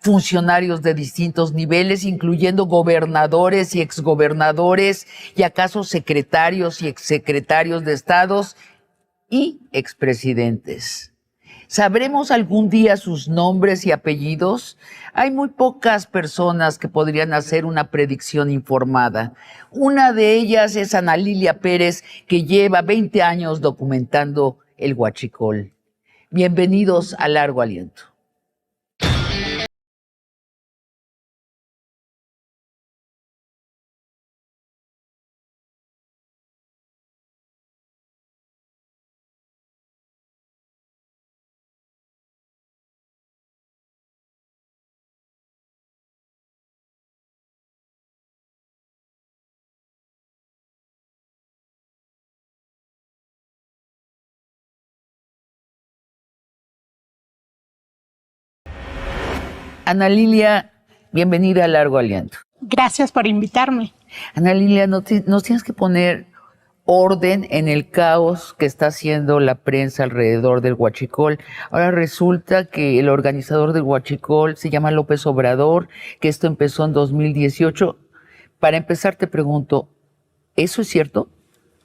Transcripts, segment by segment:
funcionarios de distintos niveles, incluyendo gobernadores y exgobernadores, y acaso secretarios y exsecretarios de estados y expresidentes. ¿Sabremos algún día sus nombres y apellidos? Hay muy pocas personas que podrían hacer una predicción informada. Una de ellas es Ana Lilia Pérez, que lleva 20 años documentando el huachicol. Bienvenidos a Largo Aliento. Ana Lilia, bienvenida a Largo Aliento. Gracias por invitarme. Ana Lilia, nos tienes que poner orden en el caos que está haciendo la prensa alrededor del huachicol. Ahora resulta que el organizador del huachicol se llama López Obrador, que esto empezó en 2018. Para empezar te pregunto, ¿eso es cierto?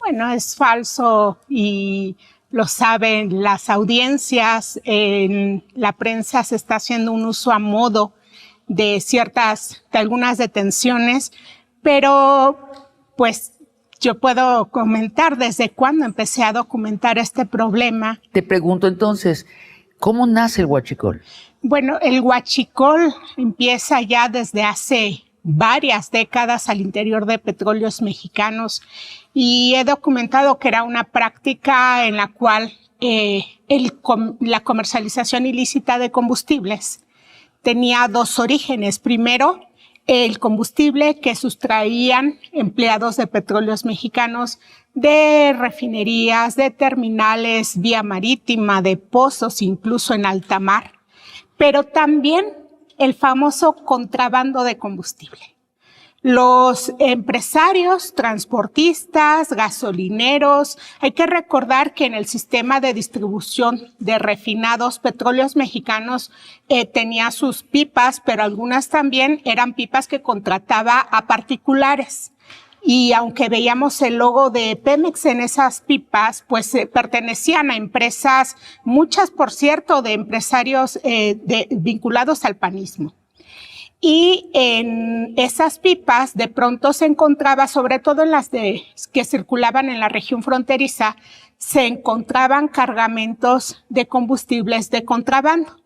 Bueno, es falso y lo saben las audiencias. En la prensa se está haciendo un uso a modo de algunas detenciones, pero pues yo puedo comentar desde cuándo empecé a documentar este problema. Te pregunto entonces, ¿cómo nace el huachicol? Bueno, el huachicol empieza ya desde hace varias décadas al interior de Petróleos Mexicanos y he documentado que era una práctica en la cual la comercialización ilícita de combustibles tenía dos orígenes. Primero, el combustible que sustraían empleados de Petróleos Mexicanos de refinerías, de terminales, vía marítima, de pozos, incluso en alta mar, pero también el famoso contrabando de combustible. Los empresarios, transportistas, gasolineros, hay que recordar que en el sistema de distribución de refinados, Petróleos Mexicanos tenía sus pipas, pero algunas también eran pipas que contrataba a particulares. Y aunque veíamos el logo de Pemex en esas pipas, pues pertenecían a empresas, muchas por cierto, de empresarios vinculados al panismo. Y en esas pipas de pronto se encontraba, sobre todo en las que circulaban en la región fronteriza, se encontraban cargamentos de combustibles de contrabando.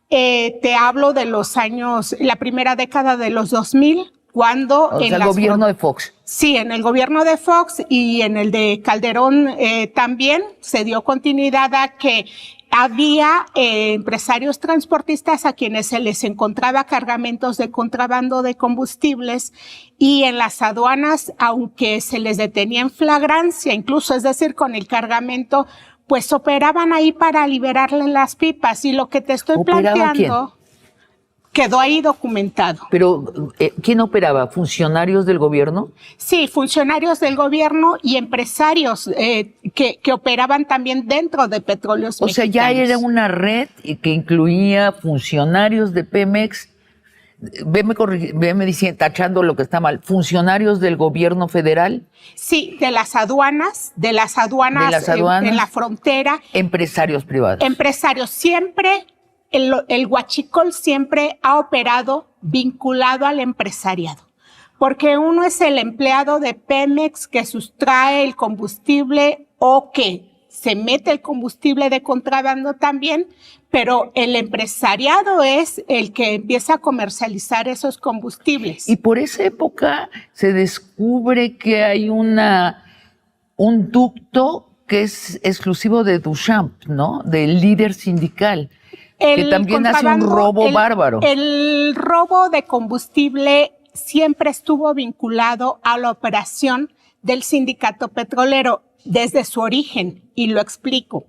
Te hablo de los años, la primera década de los 2000, cuando... O sea, el gobierno de Fox. Sí, en el gobierno de Fox y en el de Calderón también se dio continuidad a que había empresarios transportistas a quienes se les encontraba cargamentos de contrabando de combustibles y en las aduanas, aunque se les detenía en flagrancia, incluso, es decir, con el cargamento, pues operaban ahí para liberarle las pipas. Y lo que te estoy planteando quedó ahí documentado. Pero, ¿quién operaba? ¿Funcionarios del gobierno? Sí, funcionarios del gobierno y empresarios que operaban también dentro de Petróleos Mexicanos. O sea, ya era una red que incluía funcionarios de Pemex, veme diciendo, tachando lo que está mal, funcionarios del gobierno federal. Sí, de las aduanas en la frontera. Empresarios privados. Empresarios, siempre... El huachicol siempre ha operado vinculado al empresariado, porque uno es el empleado de Pemex que sustrae el combustible o que se mete el combustible de contrabando también, pero el empresariado es el que empieza a comercializar esos combustibles. Y por esa época se descubre que hay un ducto que es exclusivo de Duchamp, ¿no? Del líder sindical. Que también hace un robo bárbaro. El robo de combustible siempre estuvo vinculado a la operación del sindicato petrolero desde su origen, y lo explico.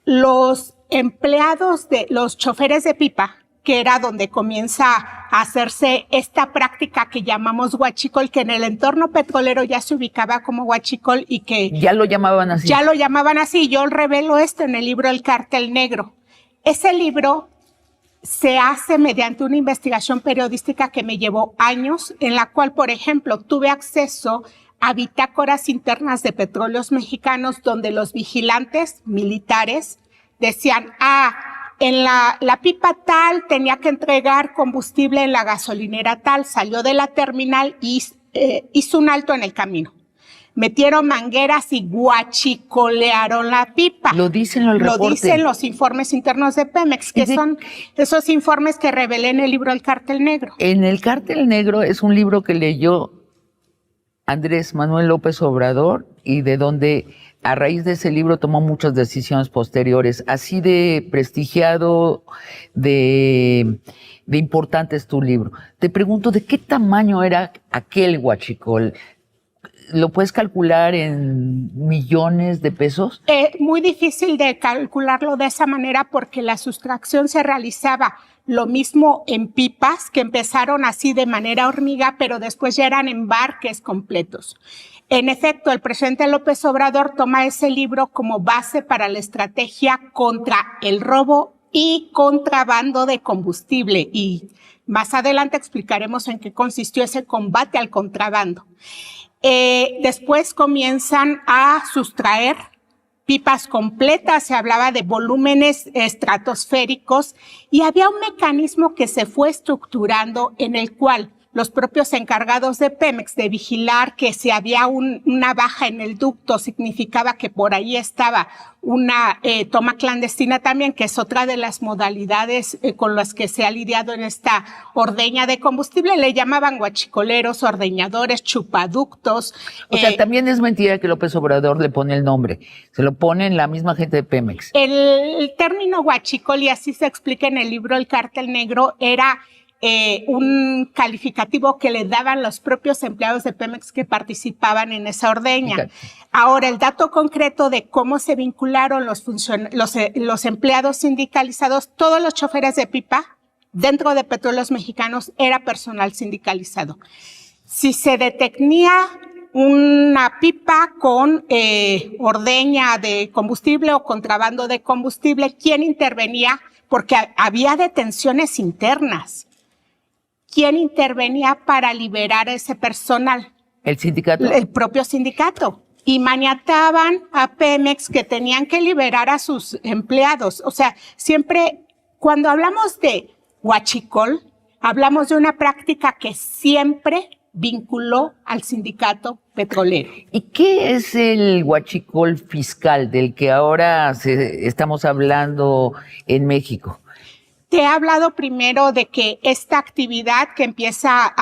Los empleados los choferes de pipa, que era donde comienza a hacerse esta práctica que llamamos huachicol, que en el entorno petrolero ya se ubicaba como huachicol y que... Ya lo llamaban así. Ya lo llamaban así. Yo revelo esto en el libro El Cártel Negro. Ese libro se hace mediante una investigación periodística que me llevó años, en la cual, por ejemplo, tuve acceso a bitácoras internas de Petróleos Mexicanos, donde los vigilantes militares decían, en la pipa tal tenía que entregar combustible en la gasolinera tal, salió de la terminal y hizo un alto en el camino. Metieron mangueras y guachicolearon la pipa. Lo dicen los reportes. Lo dicen los informes internos de Pemex, que son esos informes que revelé en el libro El Cártel Negro. En El Cártel Negro es un libro que leyó Andrés Manuel López Obrador y de donde a raíz de ese libro tomó muchas decisiones posteriores. Así de prestigiado, de importante es tu libro. Te pregunto, ¿de qué tamaño era aquel huachicol? ¿Lo puedes calcular en millones de pesos? Muy difícil de calcularlo de esa manera porque la sustracción se realizaba lo mismo en pipas, que empezaron así de manera hormiga, pero después ya eran embarques completos. En efecto, el presidente López Obrador toma ese libro como base para la estrategia contra el robo y contrabando de combustible. Y más adelante explicaremos en qué consistió ese combate al contrabando. Después comienzan a sustraer pipas completas, se hablaba de volúmenes estratosféricos y había un mecanismo que se fue estructurando en el cual los propios encargados de Pemex de vigilar que si había una baja en el ducto significaba que por ahí estaba una toma clandestina también, que es otra de las modalidades con las que se ha lidiado en esta ordeña de combustible. Le llamaban guachicoleros, ordeñadores, chupaductos. O sea, también es mentira que López Obrador le pone el nombre. Se lo pone la misma gente de Pemex. El término guachicol, y así se explica en el libro El Cártel Negro, era un calificativo que le daban los propios empleados de Pemex que participaban en esa ordeña. Okay. Ahora, el dato concreto de cómo se vincularon los empleados sindicalizados, todos los choferes de pipa dentro de Petróleos Mexicanos era personal sindicalizado. Si se detenía una pipa con ordeña de combustible o contrabando de combustible, ¿quién intervenía? Porque había detenciones internas. ¿Quién intervenía para liberar a ese personal? ¿El sindicato? El propio sindicato. Y maniataban a Pemex que tenían que liberar a sus empleados. O sea, siempre, cuando hablamos de huachicol, hablamos de una práctica que siempre vinculó al sindicato petrolero. ¿Y qué es el huachicol fiscal del que ahora estamos hablando en México? Te he hablado primero de que esta actividad que empieza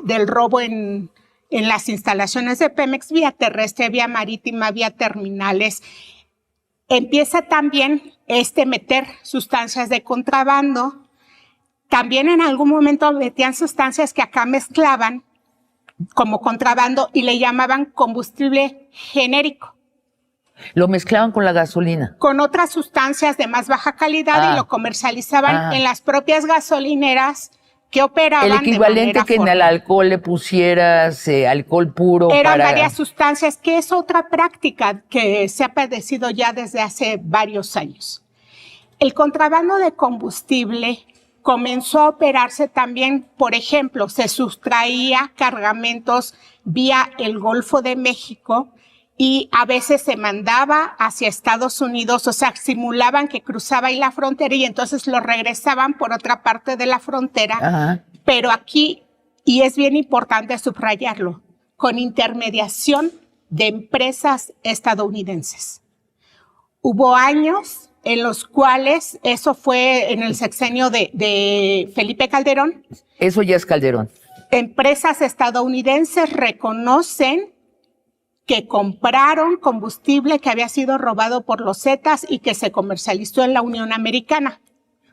del robo en las instalaciones de Pemex, vía terrestre, vía marítima, vía terminales, empieza también meter sustancias de contrabando. También en algún momento metían sustancias que acá mezclaban como contrabando y le llamaban combustible genérico. Lo mezclaban con la gasolina. Con otras sustancias de más baja calidad y lo comercializaban en las propias gasolineras que operaban. El equivalente que en el alcohol le pusieras alcohol puro. Eran varias sustancias, que es otra práctica que se ha padecido ya desde hace varios años. El contrabando de combustible comenzó a operarse también, por ejemplo, se sustraía cargamentos vía el Golfo de México y a veces se mandaba hacia Estados Unidos, o sea, simulaban que cruzaba ahí la frontera y entonces lo regresaban por otra parte de la frontera. Ajá. Pero aquí, y es bien importante subrayarlo, con intermediación de empresas estadounidenses. Hubo años en los cuales, eso fue en el sexenio de Felipe Calderón. Eso ya es Calderón. Empresas estadounidenses reconocen que compraron combustible que había sido robado por los Zetas y que se comercializó en la Unión Americana.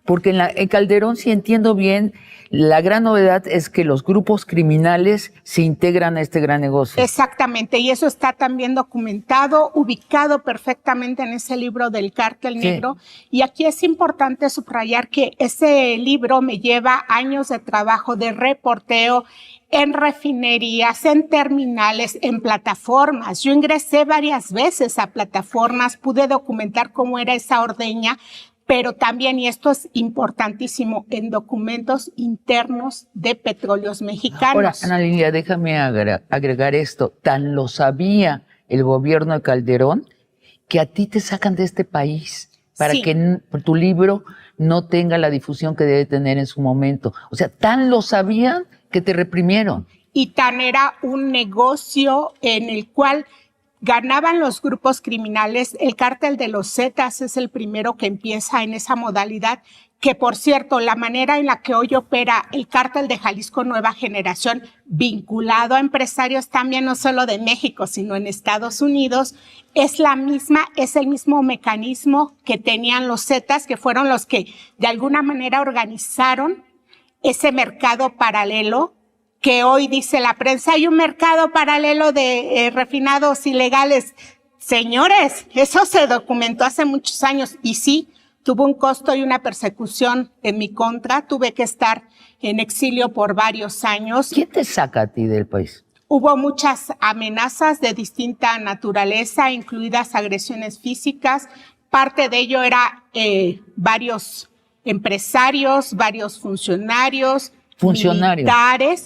Porque en Calderón, si entiendo bien, la gran novedad es que los grupos criminales se integran a este gran negocio. Exactamente, y eso está también documentado, ubicado perfectamente en ese libro del Cártel Negro. Y aquí es importante subrayar que ese libro me lleva años de trabajo de reporteo en refinerías, en terminales, en plataformas. Yo ingresé varias veces a plataformas, pude documentar cómo era esa ordeña, pero también, y esto es importantísimo, en documentos internos de Petróleos Mexicanos. Ahora, Ana Lilia, déjame agregar esto. Tan lo sabía el gobierno de Calderón que a ti te sacan de este país para Sí. que tu libro no tenga la difusión que debe tener en su momento. O sea, tan lo sabían que te reprimieron. Y tan era un negocio en el cual ganaban los grupos criminales. El cártel de los Zetas es el primero que empieza en esa modalidad, que por cierto, la manera en la que hoy opera el cártel de Jalisco Nueva Generación, vinculado a empresarios también no solo de México, sino en Estados Unidos, es la misma, es el mismo mecanismo que tenían los Zetas, que fueron los que de alguna manera organizaron ese mercado paralelo, que hoy dice la prensa, hay un mercado paralelo de refinados ilegales. Señores, eso se documentó hace muchos años y sí, tuvo un costo y una persecución en mi contra. Tuve que estar en exilio por varios años. ¿Quién te saca a ti del país? Hubo muchas amenazas de distinta naturaleza, incluidas agresiones físicas. Parte de ello era varios empresarios, varios funcionarios,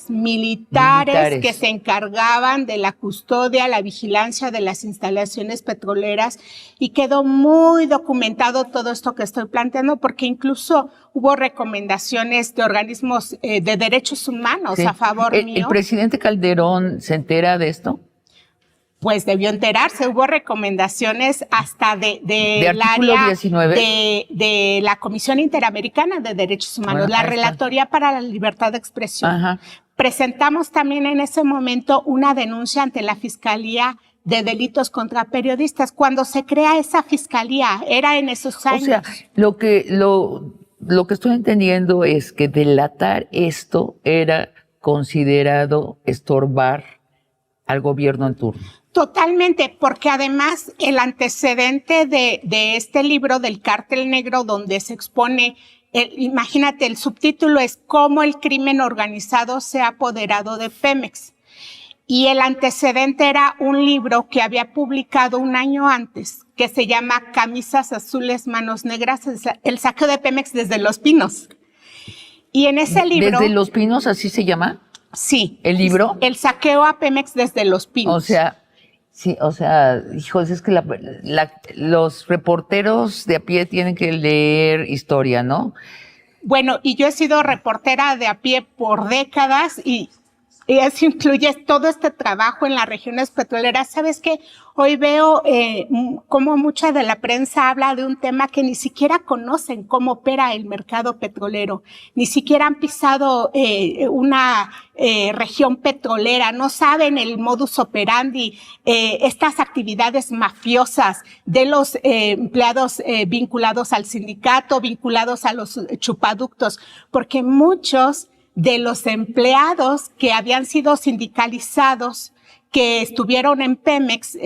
militares que se encargaban de la custodia, la vigilancia de las instalaciones petroleras, y quedó muy documentado todo esto que estoy planteando, porque incluso hubo recomendaciones de organismos de derechos humanos a favor mío. ¿El presidente Calderón se entera de esto? Pues debió enterarse, hubo recomendaciones hasta del área 19. de la Comisión Interamericana de Derechos Humanos, la Relatoría para la Libertad de Expresión. Ajá. Presentamos también en ese momento una denuncia ante la Fiscalía de Delitos contra Periodistas. Cuando se crea esa fiscalía, era en esos años. O sea, lo que estoy entendiendo es que delatar esto era considerado estorbar al gobierno en turno. Totalmente, porque además el antecedente de este libro del Cártel Negro, donde se expone, imagínate, el subtítulo es Cómo el crimen organizado se ha apoderado de Pemex. Y el antecedente era un libro que había publicado un año antes, que se llama Camisas Azules, Manos Negras, el saqueo de Pemex desde Los Pinos. Y en ese libro... ¿Desde Los Pinos así se llama? Sí. ¿El libro? El saqueo a Pemex desde Los Pinos. O sea, sí, hijos, es que los reporteros de a pie tienen que leer historia, ¿no? Bueno, y yo he sido reportera de a pie por décadas y eso incluye todo este trabajo en las regiones petroleras. ¿Sabes qué? Hoy veo cómo mucha de la prensa habla de un tema que ni siquiera conocen cómo opera el mercado petrolero, ni siquiera han pisado una región petrolera, no saben el modus operandi, estas actividades mafiosas de los empleados vinculados al sindicato, vinculados a los chupaductos, porque muchos de los empleados que habían sido sindicalizados, que estuvieron en Pemex,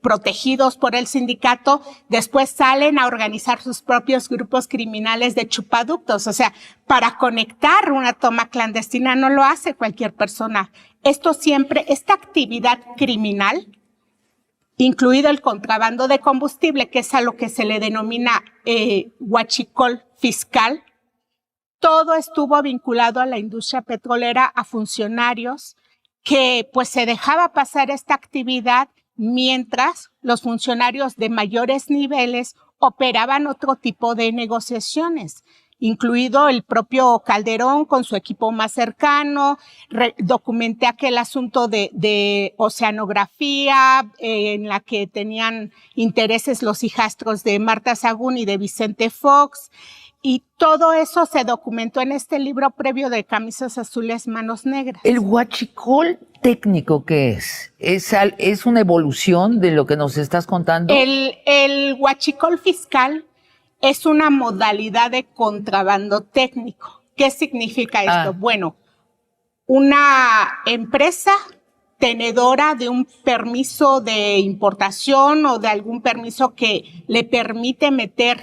protegidos por el sindicato, después salen a organizar sus propios grupos criminales de chupaductos. O sea, para conectar una toma clandestina no lo hace cualquier persona. Esta actividad criminal, incluido el contrabando de combustible, que es a lo que se le denomina huachicol fiscal, todo estuvo vinculado a la industria petrolera, a funcionarios que pues se dejaba pasar esta actividad mientras los funcionarios de mayores niveles operaban otro tipo de negociaciones, incluido el propio Calderón con su equipo más cercano. Documenté aquel asunto de oceanografía en la que tenían intereses los hijastros de Marta Sagún y de Vicente Fox. Y todo eso se documentó en este libro previo de Camisas Azules, Manos Negras. ¿El huachicol técnico qué es? ¿Es una evolución de lo que nos estás contando? El huachicol fiscal es una modalidad de contrabando técnico. ¿Qué significa esto? Bueno, una empresa tenedora de un permiso de importación o de algún permiso que le permite meter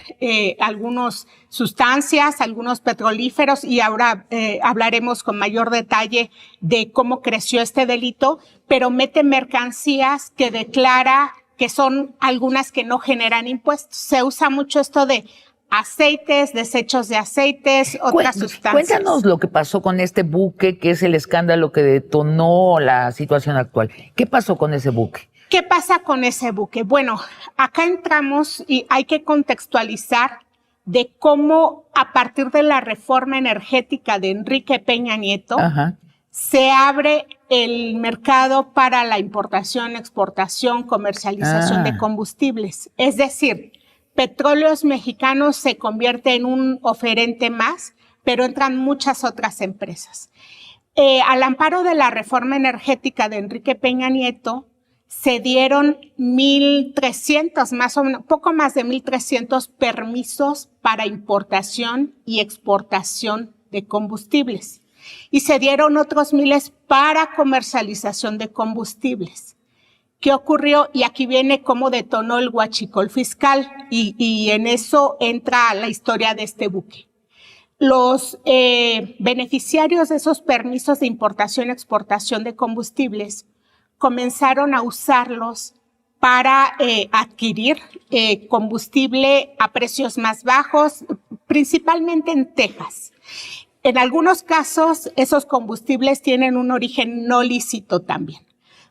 algunas sustancias, algunos petrolíferos, y ahora hablaremos con mayor detalle de cómo creció este delito, pero mete mercancías que declara que son algunas que no generan impuestos. Se usa mucho esto de aceites, desechos de aceites, otras sustancias. Cuéntanos lo que pasó con este buque, que es el escándalo que detonó la situación actual. ¿Qué pasó con ese buque? ¿Qué pasa con ese buque? Bueno, acá entramos y hay que contextualizar de cómo a partir de la reforma energética de Enrique Peña Nieto, Ajá. se abre el mercado para la importación, exportación, comercialización de combustibles. Es decir, Petróleos Mexicanos se convierte en un oferente más, pero entran muchas otras empresas. Al amparo de la reforma energética de Enrique Peña Nieto, se dieron 1,300, más o menos, poco más de 1,300 permisos para importación y exportación de combustibles. Y se dieron otros miles para comercialización de combustibles. ¿Qué ocurrió? Y aquí viene cómo detonó el huachicol fiscal y en eso entra la historia de este buque. Los beneficiarios de esos permisos de importación y exportación de combustibles comenzaron a usarlos para adquirir combustible a precios más bajos, principalmente en Texas. En algunos casos, esos combustibles tienen un origen no lícito también.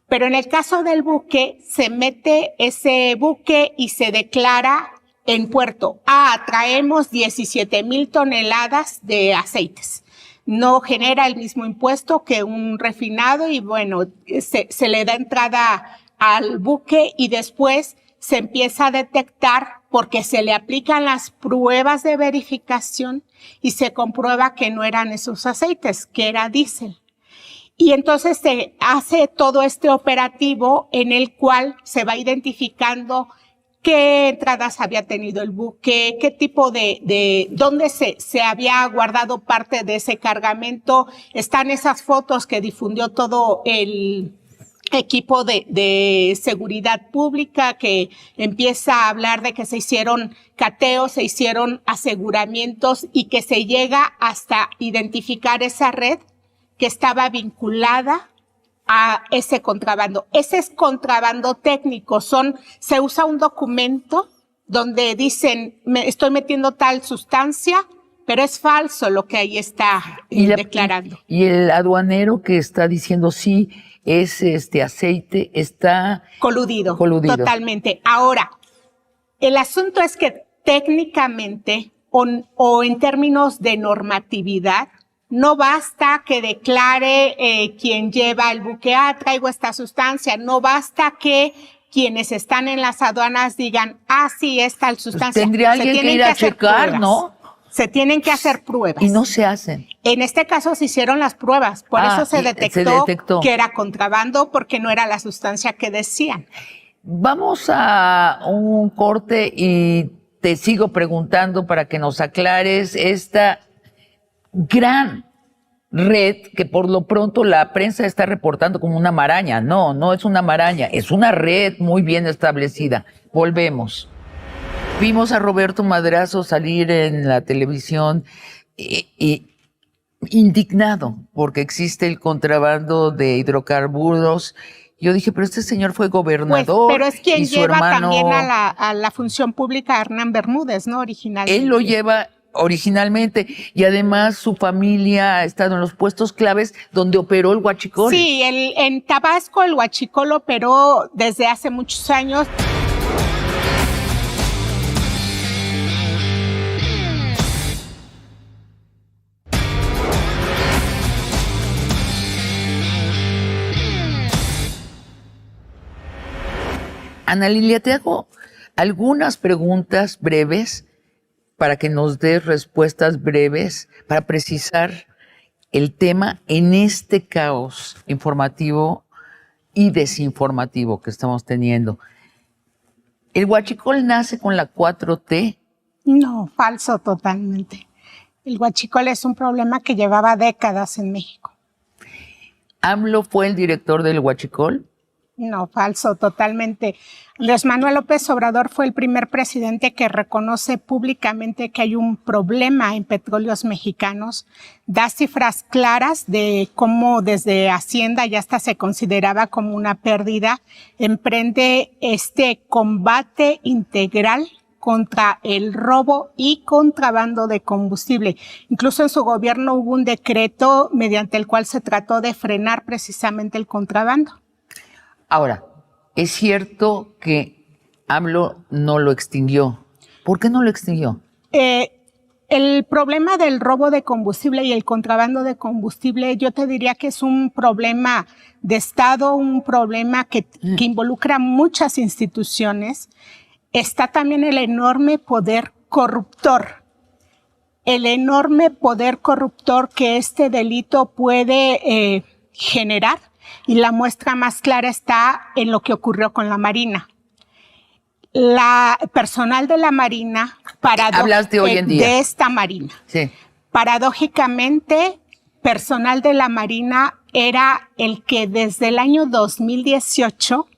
Pero en el caso del buque, se mete ese buque y se declara en puerto, traemos 17,000 toneladas de aceites. No genera el mismo impuesto que un refinado y bueno, se le da entrada al buque y después se empieza a detectar porque se le aplican las pruebas de verificación y se comprueba que no eran esos aceites, que era diésel. Y entonces se hace todo este operativo en el cual se va identificando qué entradas había tenido el buque, qué tipo dónde se había guardado parte de ese cargamento. Están esas fotos que difundió todo el equipo de seguridad pública que empieza a hablar de que se hicieron cateos, se hicieron aseguramientos y que se llega hasta identificar esa red que estaba vinculada a ese contrabando. Ese es contrabando técnico. Se usa un documento donde dicen, estoy metiendo tal sustancia, pero es falso lo que ahí está declarando. Y el aduanero que está diciendo sí, este aceite está coludido. Totalmente. Ahora, el asunto es que técnicamente o en términos de normatividad, no basta que declare quien lleva el buque, traigo esta sustancia. No basta que quienes están en las aduanas digan, sí, es tal sustancia. Pues tendría alguien que ir a checar, pruebas, ¿no? Se tienen que hacer pruebas. Y no se hacen. En este caso se hicieron las pruebas. Por eso se detectó que era contrabando porque no era la sustancia que decían. Vamos a un corte y te sigo preguntando para que nos aclares esta gran red que por lo pronto la prensa está reportando como una maraña. No es una maraña, es una red muy bien establecida. Volvemos. Vimos a Roberto Madrazo salir en la televisión indignado porque existe el contrabando de hidrocarburos. Yo dije, pero este señor fue gobernador. Pero es quien y su lleva hermano, también a la función pública a Hernán Bermúdez, ¿no? Originalmente. Él lo lleva originalmente y además su familia ha estado en los puestos claves donde operó el huachicol. Sí, en Tabasco el huachicol operó desde hace muchos años. Ana Lilia, te hago algunas preguntas breves para que nos des respuestas breves, para precisar el tema en este caos informativo y desinformativo que estamos teniendo. ¿El huachicol nace con la 4T? No, falso totalmente. El huachicol es un problema que llevaba décadas en México. ¿AMLO fue el director del huachicol? No, falso totalmente. Andrés Manuel López Obrador fue el primer presidente que reconoce públicamente que hay un problema en Petróleos Mexicanos, da cifras claras de cómo desde Hacienda ya hasta se consideraba como una pérdida, emprende este combate integral contra el robo y contrabando de combustible. Incluso en su gobierno hubo un decreto mediante el cual se trató de frenar precisamente el contrabando. Ahora, es cierto que AMLO no lo extinguió. ¿Por qué no lo extinguió? El problema del robo de combustible y el contrabando de combustible, yo te diría que es un problema de Estado, un problema que involucra muchas instituciones. Está también el enorme poder corruptor. El enorme poder corruptor que este delito puede generar. Y la muestra más clara está en lo que ocurrió con la Marina. La personal de la Marina, hablas de hoy en día. De esta Marina. Sí. Paradójicamente, personal de la Marina era el que desde el año 2018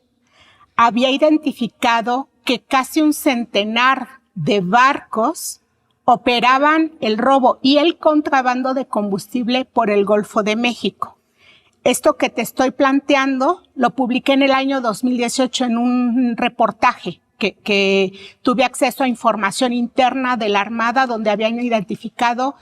había identificado que casi un centenar de barcos operaban el robo y el contrabando de combustible por el Golfo de México. Esto que te estoy planteando lo publiqué en el año 2018 en un reportaje que tuve acceso a información interna de la Armada donde habían identificado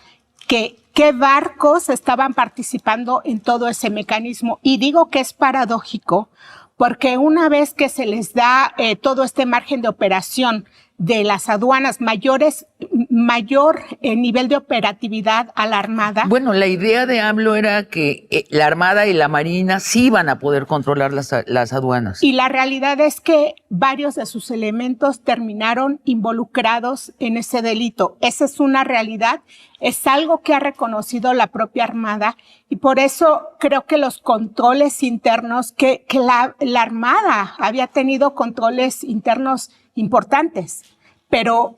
qué barcos estaban participando en todo ese mecanismo. Y digo que es paradójico porque una vez que se les da todo este margen de operación de las aduanas, mayor nivel de operatividad a la Armada. Bueno, la idea de AMLO era que la Armada y la Marina sí iban a poder controlar las aduanas. Y la realidad es que varios de sus elementos terminaron involucrados en ese delito. Esa es una realidad, es algo que ha reconocido la propia Armada y por eso creo que los controles internos, que la Armada había tenido controles internos importantes, pero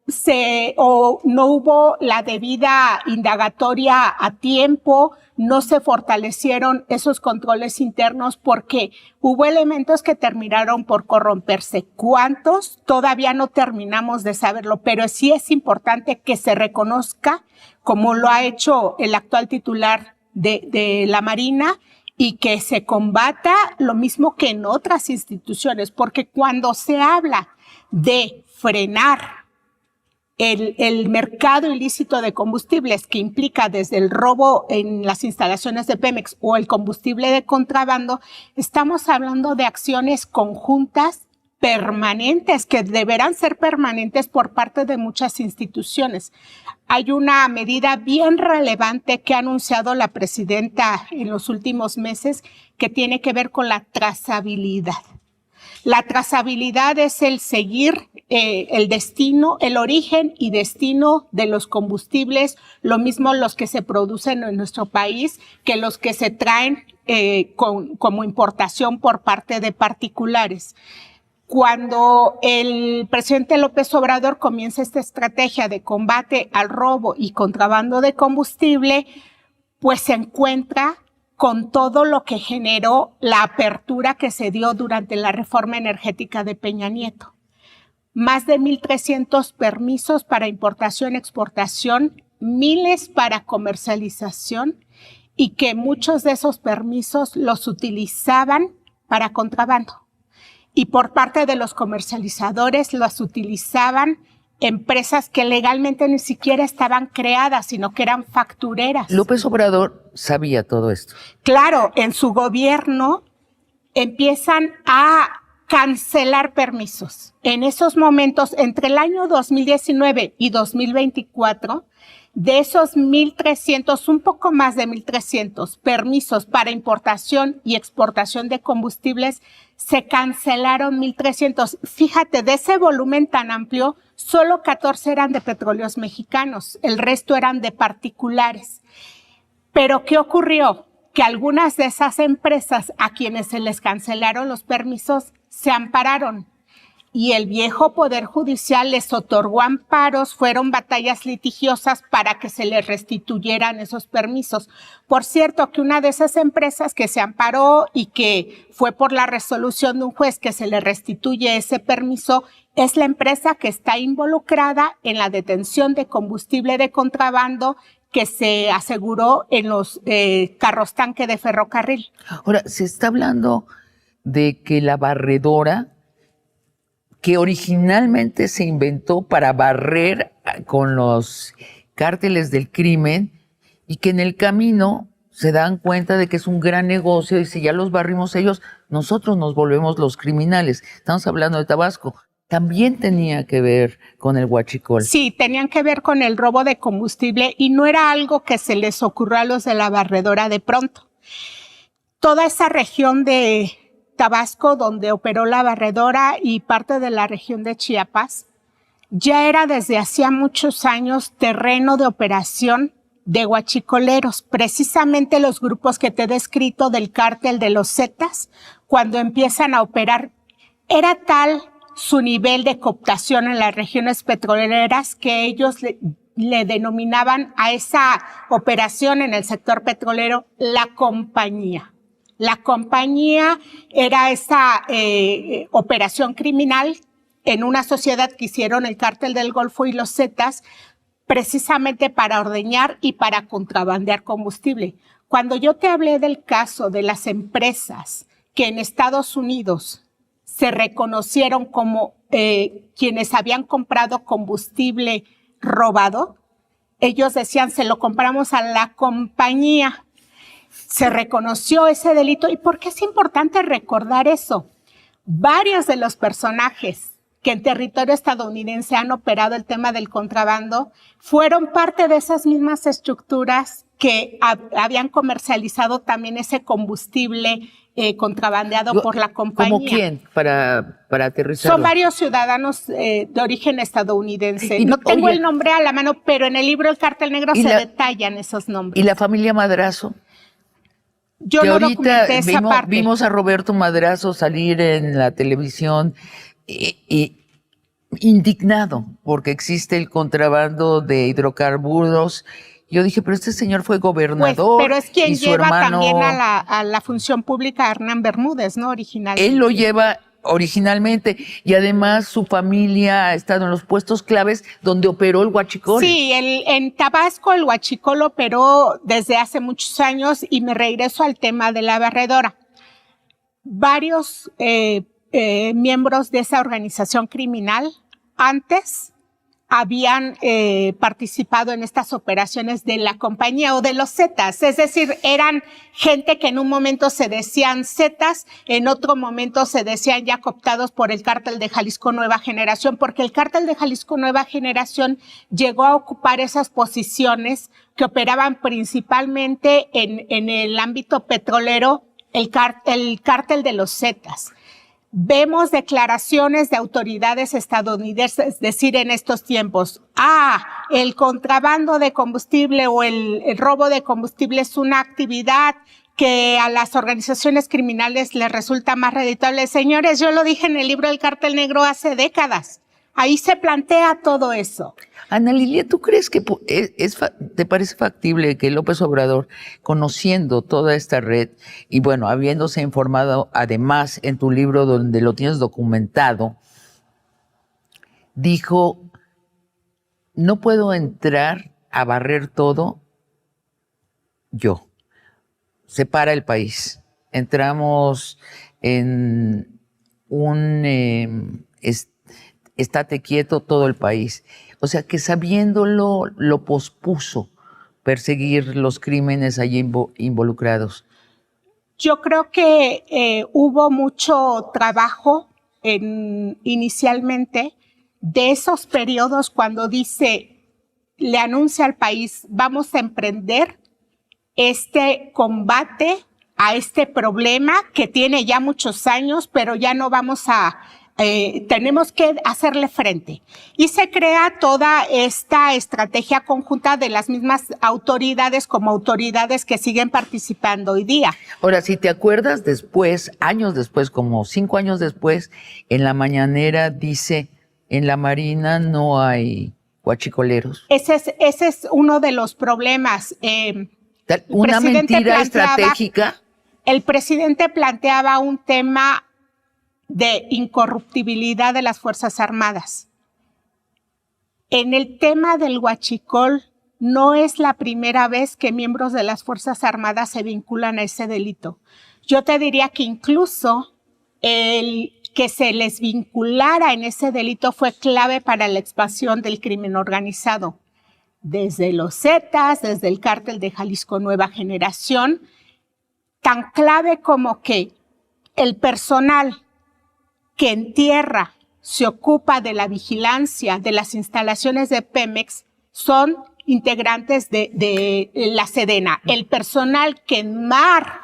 no hubo la debida indagatoria a tiempo, no se fortalecieron esos controles internos porque hubo elementos que terminaron por corromperse. ¿Cuántos? Todavía no terminamos de saberlo, pero sí es importante que se reconozca, como lo ha hecho el actual titular de la Marina, y que se combata lo mismo que en otras instituciones, porque cuando se habla de frenar el mercado ilícito de combustibles que implica desde el robo en las instalaciones de Pemex o el combustible de contrabando, estamos hablando de acciones conjuntas permanentes, que deberán ser permanentes por parte de muchas instituciones. Hay una medida bien relevante que ha anunciado la presidenta en los últimos meses que tiene que ver con la trazabilidad. La trazabilidad es el seguir el destino, el origen y destino de los combustibles, lo mismo los que se producen en nuestro país que los que se traen como importación por parte de particulares. Cuando el presidente López Obrador comienza esta estrategia de combate al robo y contrabando de combustible, pues se encuentra con todo lo que generó la apertura que se dio durante la reforma energética de Peña Nieto. Más de 1,300 permisos para importación, exportación, miles para comercialización y que muchos de esos permisos los utilizaban para contrabando. Y por parte de los comercializadores los utilizaban empresas que legalmente ni siquiera estaban creadas, sino que eran factureras. López Obrador sabía todo esto. Claro, en su gobierno empiezan a cancelar permisos. En esos momentos, entre el año 2019 y 2024, de esos 1,300, un poco más de 1,300 permisos para importación y exportación de combustibles, se cancelaron 1,300. Fíjate, de ese volumen tan amplio, solo 14 eran de Petróleos Mexicanos, el resto eran de particulares. Pero ¿qué ocurrió? Que algunas de esas empresas a quienes se les cancelaron los permisos se ampararon. Y el viejo Poder Judicial les otorgó amparos, fueron batallas litigiosas para que se les restituyeran esos permisos. Por cierto, que una de esas empresas que se amparó y que fue por la resolución de un juez que se le restituye ese permiso, es la empresa que está involucrada en la detención de combustible de contrabando que se aseguró en los carros tanque de ferrocarril. Ahora, se está hablando de que la barredora que originalmente se inventó para barrer con los cárteles del crimen y que en el camino se dan cuenta de que es un gran negocio y si ya los barrimos ellos, nosotros nos volvemos los criminales. Estamos hablando de Tabasco. También tenía que ver con el huachicol. Sí, tenían que ver con el robo de combustible y no era algo que se les ocurrió a los de la barredora de pronto. Toda esa región de Tabasco, donde operó la barredora, y parte de la región de Chiapas, ya era desde hacía muchos años terreno de operación de huachicoleros, precisamente los grupos que te he descrito del cártel de los Zetas, cuando empiezan a operar, era tal su nivel de cooptación en las regiones petroleras que ellos le denominaban a esa operación en el sector petrolero la compañía. La compañía era esa operación criminal en una sociedad que hicieron el cártel del Golfo y los Zetas, precisamente para ordeñar y para contrabandear combustible. Cuando yo te hablé del caso de las empresas que en Estados Unidos se reconocieron como quienes habían comprado combustible robado, ellos decían, se lo compramos a la compañía. Se reconoció ese delito. ¿Y por qué es importante recordar eso? Varios de los personajes que en territorio estadounidense han operado el tema del contrabando fueron parte de esas mismas estructuras que habían comercializado también ese combustible contrabandeado por la compañía. ¿Cómo quién? Para aterrizar. Son varios ciudadanos de origen estadounidense. No tengo el nombre a la mano, pero en el libro El Cártel Negro se detallan esos nombres. ¿Y la familia Madrazo? Yo no documenté esa parte. Vimos a Roberto Madrazo salir en la televisión indignado porque existe el contrabando de hidrocarburos. Yo dije, pero este señor fue gobernador. Pues, pero es quien y su lleva hermano, también a la función pública a Hernán Bermúdez, ¿no? Originalmente. Él lo lleva originalmente y además su familia ha estado en los puestos claves donde operó el huachicol. Sí, en Tabasco el huachicol operó desde hace muchos años y me regreso al tema de la barredora. Varios miembros de esa organización criminal antes habían participado en estas operaciones de la compañía o de los Zetas, es decir, eran gente que en un momento se decían Zetas, en otro momento se decían ya cooptados por el cártel de Jalisco Nueva Generación, porque el cártel de Jalisco Nueva Generación llegó a ocupar esas posiciones que operaban principalmente en el ámbito petrolero, el cártel de los Zetas. Vemos declaraciones de autoridades estadounidenses decir en estos tiempos, el contrabando de combustible o el robo de combustible es una actividad que a las organizaciones criminales les resulta más redituable. Señores, yo lo dije en el libro El Cártel Negro hace décadas. Ahí se plantea todo eso. Ana Lilia, ¿tú crees que te parece factible que López Obrador, conociendo toda esta red y bueno, habiéndose informado además en tu libro donde lo tienes documentado, dijo, no puedo entrar a barrer todo yo, separa el país, entramos en un estate quieto todo el país. O sea, que sabiéndolo, lo pospuso perseguir los crímenes allí involucrados. Yo creo que hubo mucho trabajo inicialmente de esos periodos cuando le anuncia al país, vamos a emprender este combate a este problema que tiene ya muchos años, pero ya no vamos tenemos que hacerle frente. Y se crea toda esta estrategia conjunta de las mismas autoridades como autoridades que siguen participando hoy día. Ahora, si te acuerdas después, años después, como 5 años después, en la mañanera dice, en la Marina no hay huachicoleros. Ese es uno de los problemas. Una mentira estratégica. El presidente planteaba un tema de incorruptibilidad de las Fuerzas Armadas. En el tema del huachicol, no es la primera vez que miembros de las Fuerzas Armadas se vinculan a ese delito. Yo te diría que incluso el que se les vinculara en ese delito fue clave para la expansión del crimen organizado. Desde los Zetas, desde el Cártel de Jalisco Nueva Generación, tan clave como que el personal que en tierra se ocupa de la vigilancia de las instalaciones de Pemex son integrantes de la Sedena. El personal que en mar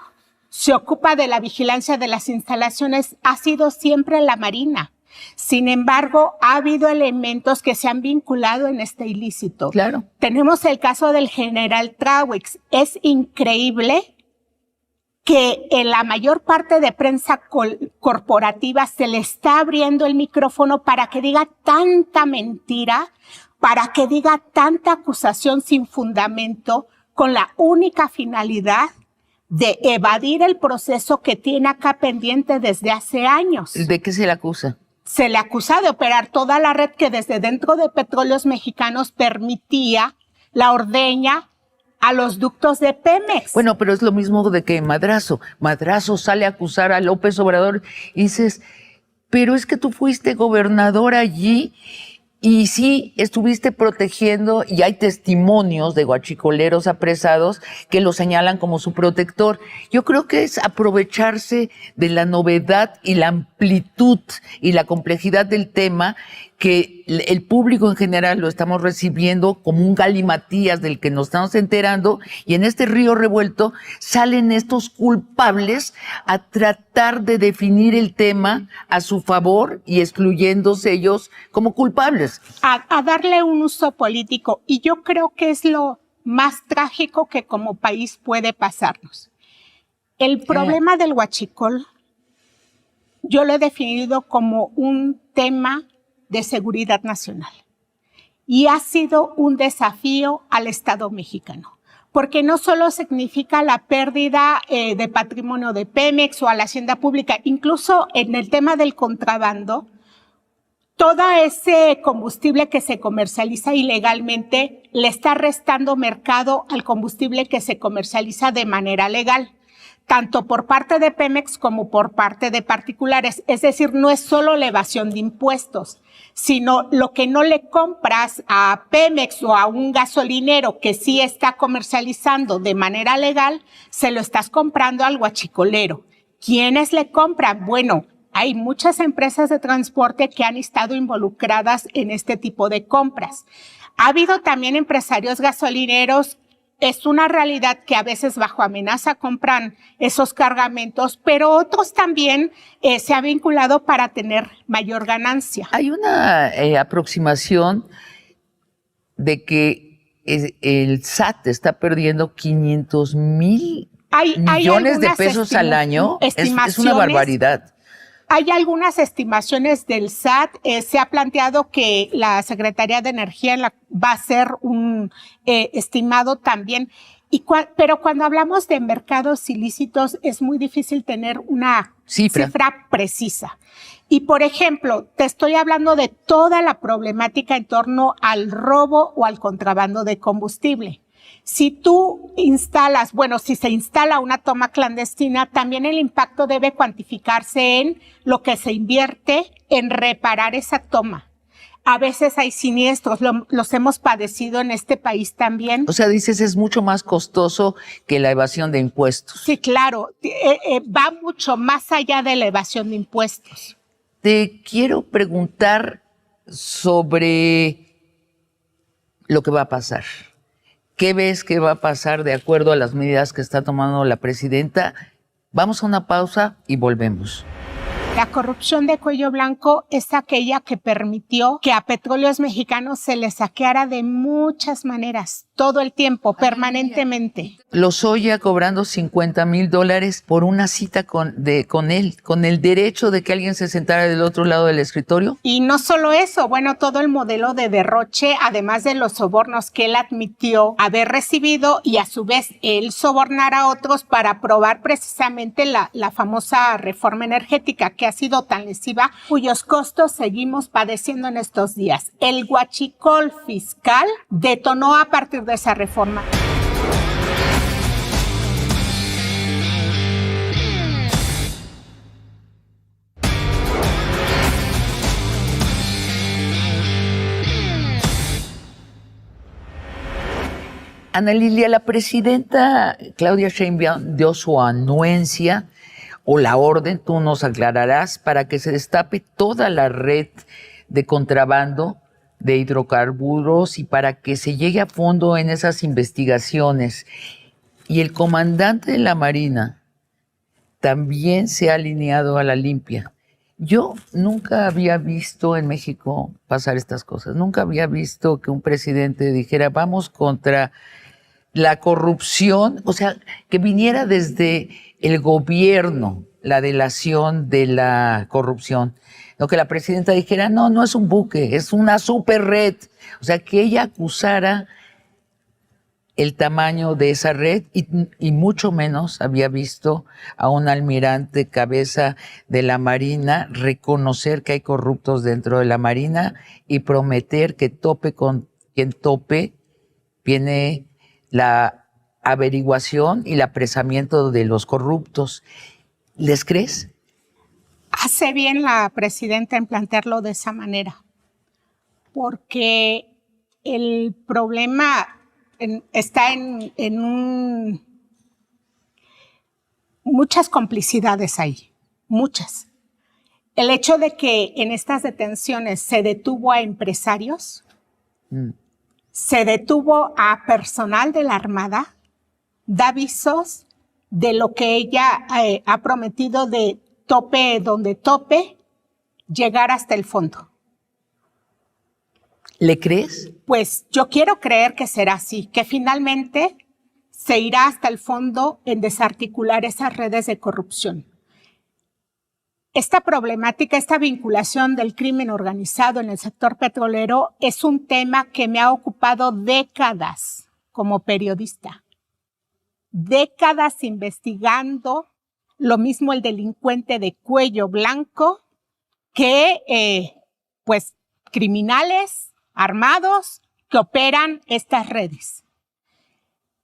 se ocupa de la vigilancia de las instalaciones ha sido siempre la Marina. Sin embargo, ha habido elementos que se han vinculado en este ilícito. Claro. Tenemos el caso del general Trauix. Es increíble que en la mayor parte de prensa corporativa se le está abriendo el micrófono para que diga tanta mentira, para que diga tanta acusación sin fundamento, con la única finalidad de evadir el proceso que tiene acá pendiente desde hace años. ¿De qué se le acusa? Se le acusa de operar toda la red que desde dentro de Petróleos Mexicanos permitía la ordeña a los ductos de Pemex. Bueno, pero es lo mismo de que Madrazo. Madrazo sale a acusar a López Obrador y dices, pero es que tú fuiste gobernador allí y sí estuviste protegiendo, y hay testimonios de guachicoleros apresados que lo señalan como su protector. Yo creo que es aprovecharse de la novedad y la amplitud y la complejidad del tema, que el público en general lo estamos recibiendo como un galimatías del que nos estamos enterando, y en este río revuelto salen estos culpables a tratar de definir el tema a su favor y excluyéndose ellos como culpables. A darle un uso político, y yo creo que es lo más trágico que como país puede pasarnos. El problema del huachicol, yo lo he definido como un tema de seguridad nacional. Y ha sido un desafío al Estado mexicano, porque no solo significa la pérdida de patrimonio de Pemex o a la hacienda pública, incluso en el tema del contrabando, todo ese combustible que se comercializa ilegalmente le está restando mercado al combustible que se comercializa de manera legal, tanto por parte de Pemex como por parte de particulares. Es decir, no es solo la evasión de impuestos, sino lo que no le compras a Pemex o a un gasolinero que sí está comercializando de manera legal, se lo estás comprando al guachicolero. ¿Quiénes le compran? Bueno, hay muchas empresas de transporte que han estado involucradas en este tipo de compras. Ha habido también empresarios gasolineros. Es una realidad que a veces bajo amenaza compran esos cargamentos, pero otros también se han vinculado para tener mayor ganancia. Hay una aproximación de que el SAT está perdiendo 500,000 millones de pesos al año. Es una barbaridad. Hay algunas estimaciones del SAT. Se ha planteado que la Secretaría de Energía va a hacer un estimado también. Pero cuando hablamos de mercados ilícitos es muy difícil tener una cifra precisa. Y, por ejemplo, te estoy hablando de toda la problemática en torno al robo o al contrabando de combustible. Si tú instalas, si se instala una toma clandestina, también el impacto debe cuantificarse en lo que se invierte en reparar esa toma. A veces hay siniestros, los hemos padecido en este país también. O sea, dices, es mucho más costoso que la evasión de impuestos. Sí, claro, va mucho más allá de la evasión de impuestos. Te quiero preguntar sobre lo que va a pasar. ¿Qué ves que va a pasar de acuerdo a las medidas que está tomando la presidenta? Vamos a una pausa y volvemos. La corrupción de cuello blanco es aquella que permitió que a Petróleos Mexicanos se les saqueara de muchas maneras, todo el tiempo, permanentemente. Lozoya cobrando $50,000 por una cita con él, con el derecho de que alguien se sentara del otro lado del escritorio. Y no solo eso, todo el modelo de derroche, además de los sobornos que él admitió haber recibido y a su vez él sobornar a otros para aprobar precisamente la famosa reforma energética que ha sido tan lesiva, cuyos costos seguimos padeciendo en estos días. El huachicol fiscal detonó a partir de esa reforma. Ana Lilia, la presidenta Claudia Sheinbaum dio su anuencia o la orden, tú nos aclararás, para que se destape toda la red de contrabando de hidrocarburos y para que se llegue a fondo en esas investigaciones. Y el comandante de la Marina también se ha alineado a la limpia. Yo nunca había visto en México pasar estas cosas. Nunca había visto que un presidente dijera, vamos contra la corrupción, o sea, que viniera desde el gobierno la delación de la corrupción. No, que la presidenta dijera, no, no es un buque, es una super red. O sea, que ella acusara el tamaño de esa red y mucho menos había visto a un almirante cabeza de la Marina reconocer que hay corruptos dentro de la Marina y prometer que tope con quien tope, viene la averiguación y el apresamiento de los corruptos. ¿Les crees? Hace bien la presidenta en plantearlo de esa manera, porque el problema está en muchas complicidades ahí, muchas. El hecho de que en estas detenciones se detuvo a empresarios, se detuvo a personal de la Armada, da avisos de lo que ella ha prometido de tope donde tope, llegar hasta el fondo. ¿Le crees? Pues yo quiero creer que será así, que finalmente se irá hasta el fondo en desarticular esas redes de corrupción. Esta problemática, esta vinculación del crimen organizado en el sector petrolero es un tema que me ha ocupado décadas como periodista. Décadas investigando lo mismo el delincuente de cuello blanco que pues criminales armados que operan estas redes.